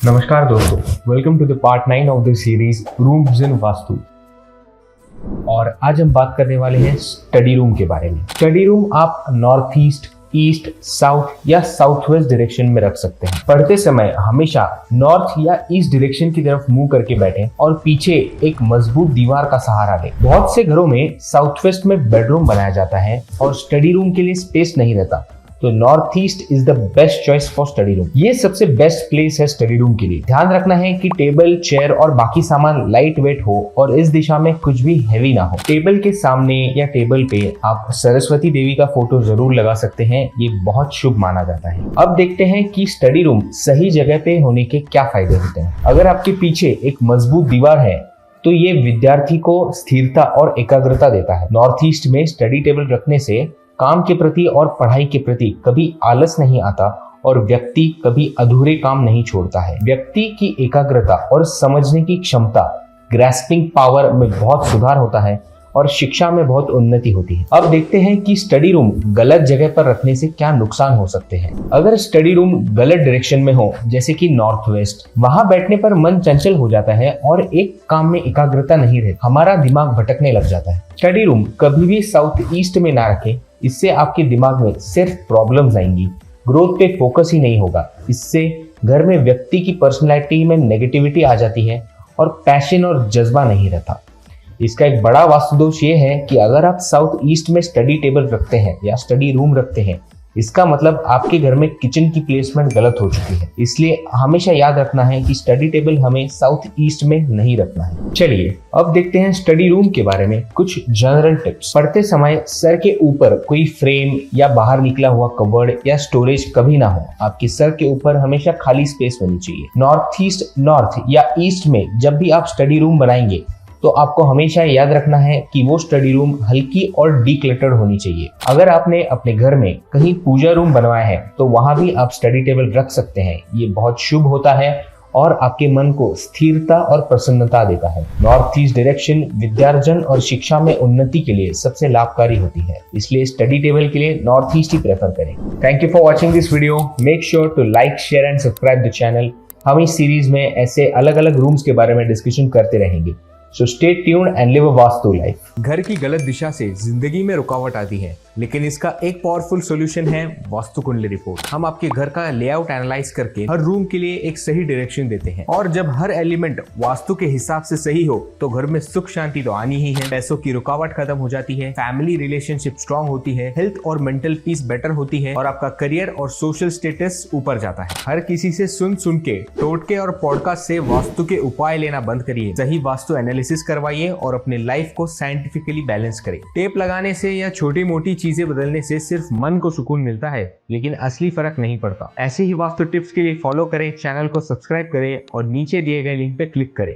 नमस्कार दोस्तों, welcome to the part 9 of the series rooms in Vastu. और आज हम बात करने वाले हैं स्टडी रूम के बारे में। स्टडी रूम आप नॉर्थ ईस्ट, ईस्ट, साउथ या साउथ वेस्ट डायरेक्शन में रख सकते हैं। पढ़ते समय हमेशा नॉर्थ या ईस्ट डायरेक्शन की तरफ मुंह करके बैठें और पीछे एक मजबूत दीवार का सहारा लें। बहुत से घरों में साउथ वेस्ट में बेडरूम बनाया जाता है और स्टडी रूम के लिए स्पेस नहीं रहता, तो north east is the best choice for study room. ये सबसे बेस्ट प्लेस है स्टडी रूम के लिए। ध्यान रखना है कि टेबल, चेयर और बाकी सामान लाइट वेट हो और इस दिशा में कुछ भी हैवी ना हो। टेबल के सामने या टेबल पे आप सरस्वती देवी का फोटो जरूर लगा सकते हैं, ये बहुत शुभ माना जाता है। अब देखते हैं कि स्टडी रूम सही जगह पे होने के क्या फायदे होते हैं। अगर आपके पीछे एक मजबूत दीवार है तो ये विद्यार्थी को स्थिरता और एकाग्रता देता है। नॉर्थ ईस्ट में स्टडी टेबल रखने से काम के प्रति और पढ़ाई के प्रति कभी आलस नहीं आता और व्यक्ति कभी अधूरे काम नहीं छोड़ता है। व्यक्ति की एकाग्रता और समझने की क्षमता, ग्रैस्पिंग पावर में बहुत सुधार होता है और शिक्षा में बहुत उन्नति होती है। अब देखते हैं कि स्टडी रूम गलत जगह पर रखने से क्या नुकसान हो सकते हैं। अगर स्टडी रूम गलत डायरेक्शन में हो, जैसे कि नॉर्थ वेस्ट, वहां बैठने पर मन चंचल हो जाता है और एक काम में एकाग्रता नहीं रहती, हमारा दिमाग भटकने लग जाता है। स्टडी रूम कभी भी साउथ ईस्ट में ना रखें, इससे आपके दिमाग में सिर्फ प्रॉब्लम्स आएंगी, ग्रोथ पे फोकस ही नहीं होगा। इससे घर में व्यक्ति की पर्सनैलिटी में नेगेटिविटी आ जाती है और पैशन और जज्बा नहीं रहता। इसका एक बड़ा वास्तु दोष ये है कि अगर आप साउथ ईस्ट में स्टडी टेबल रखते हैं या स्टडी रूम रखते हैं, इसका मतलब आपके घर में किचन की प्लेसमेंट गलत हो चुकी है। इसलिए हमेशा याद रखना है कि स्टडी टेबल हमें साउथ ईस्ट में नहीं रखना है। चलिए अब देखते हैं स्टडी रूम के बारे में कुछ जनरल टिप्स। पढ़ते समय सर के ऊपर कोई फ्रेम या बाहर निकला हुआ कबर्ड या स्टोरेज कभी ना हो। आपके सर के ऊपर हमेशा खाली स्पेस होनी चाहिए। नॉर्थ ईस्ट, नॉर्थ या ईस्ट में जब भी आप स्टडी रूम बनाएंगे तो आपको हमेशा याद रखना है कि वो स्टडी रूम हल्की और डीक्लटर्ड होनी चाहिए। अगर आपने अपने घर में कहीं पूजा रूम बनवाया है तो वहां भी आप स्टडी टेबल रख सकते हैं। ये बहुत शुभ होता है और आपके मन को स्थिरता और प्रसन्नता देता है। नॉर्थ ईस्ट डायरेक्शन विद्यार्जन और शिक्षा में उन्नति के लिए सबसे लाभकारी होती है, इसलिए स्टडी टेबल के लिए नॉर्थ ईस्ट ही प्रेफर करें। Thank you for watching this video. Make sure to like, share and subscribe the channel. हम इस सीरीज में ऐसे अलग अलग रूम्स के बारे में डिस्कशन करते रहेंगे। So stay tuned and live a vastu life. घर की गलत दिशा से जिंदगी में रुकावट आती है, लेकिन इसका एक पावरफुल सॉल्यूशन है वास्तु कुंडली रिपोर्ट। हम आपके घर का लेआउट एनालाइज करके हर रूम के लिए एक सही डायरेक्शन देते हैं और जब हर एलिमेंट वास्तु के हिसाब से सही हो तो घर में सुख शांति तो आनी ही है, पैसों की रुकावट खत्म हो जाती है, फैमिली रिलेशनशिप स्ट्रांग होती है, हेल्थ और मेंटल पीस बेटर होती है और आपका करियर और सोशल स्टेटस ऊपर जाता है। हर किसी से सुन के, टोटके और पॉडकास्ट से वास्तु के उपाय लेना बंद करिए। सही वास्तु एनालिसिस करवाइए और अपने लाइफ को साइंटिफिकली बैलेंस करें। टेप लगाने से या छोटी मोटी चीजें बदलने से सिर्फ मन को सुकून मिलता है, लेकिन असली फर्क नहीं पड़ता। ऐसे ही वास्तु टिप्स के लिए फॉलो करें, चैनल को सब्सक्राइब करें और नीचे दिए गए लिंक पे क्लिक करें।